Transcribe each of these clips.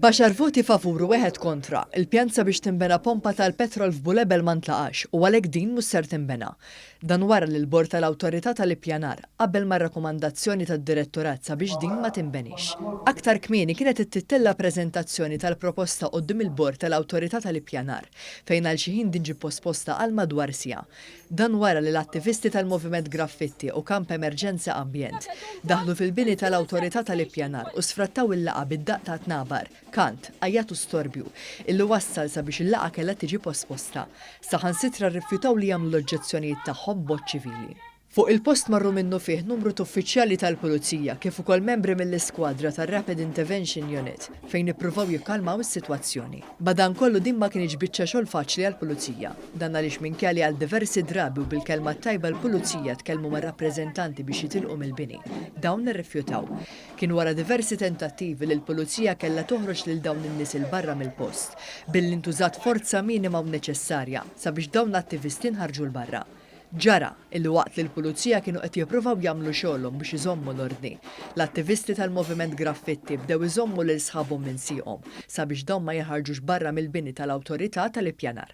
Baxar voti favuru wieħed kontra. Il-pjanza biex timbena pompa tal-petrol f'Bulebel ma ntlaqax u għalhekk din mhux ser timbena. Dan wara li l-bord tal-Awtorità tal-Ippjanar qabel ma' rakkomandazzjoni tad-Direttorat sabiex din ma tinbenix. Aktar kmieni kienet ittitella preżentazzjoni tal-proposta quddiem il-bord tal-Awtorità tal-Ippjanar fejn għal xi ħin din ġie posposta għal madwar siegħa. Dan wara li l-attivisti tal-Moviment Graffiti u Kamp Emerġenza Ambjent daħlu fil-bini tal-Awtorità tal-Ippjanar u sfrattaw il-laqa bid-daq ta' tnabar, kant, ajjatu storbju, illi wassal sabiex il-laqa kellha tiġi posposta. Saħansitra rrifjutaw li jagħmlu l-oġġezzjonijiet tagħhom b'mod ċivili. Fuq il-post marru minnu fih numru ta' uffiċjali tal-Pulizija kif ukoll membri mill-iskwadra tar-Rapid Intervention Unit fejn ippruvaw jikkalmaw is-sitwazzjoni. Badan kollu din ma kienx biċċa xogħol faċli għall-Pulizija. Dan għaliex minkejja għal diversi drabi u bil-kelma tajba l-Pulizija tkellmu mar-rappreżentanti biex jitilqu mill-bini. Dawn irrifjutaw. Kien wara diversi tentattivi li l-Pulizija kellha toħroġ lil dawn in-nies il barra mill-post billi ntużat forza minima u neċessarja sabiex dawn l-attivisti nħarġu l-barra. Ġara illi waqt li l-Pulizija kienu qed jippruvaw jagħmlu xogħolhom biex iżommu l-ordni. L-attivisti tal-Moviment Graffiti bdew iżommu lil sħabhom minn sieqhom sabiex dawn ma jaħarġux barra mill-bini tal-Awtorità tal-Ippjanar.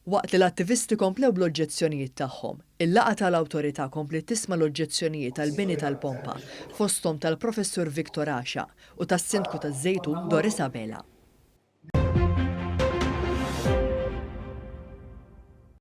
Waqt li l-attivisti komplew bl-oġġezzjonijiet tagħhom, il-laqa tal-Awtorità komplet tisma' l-oġġezzjonijiet tal-bini tal-pompa fosthom tal-Professur Viktor Għaxa u tas-Sindku taż-Żejtun Doris Abela.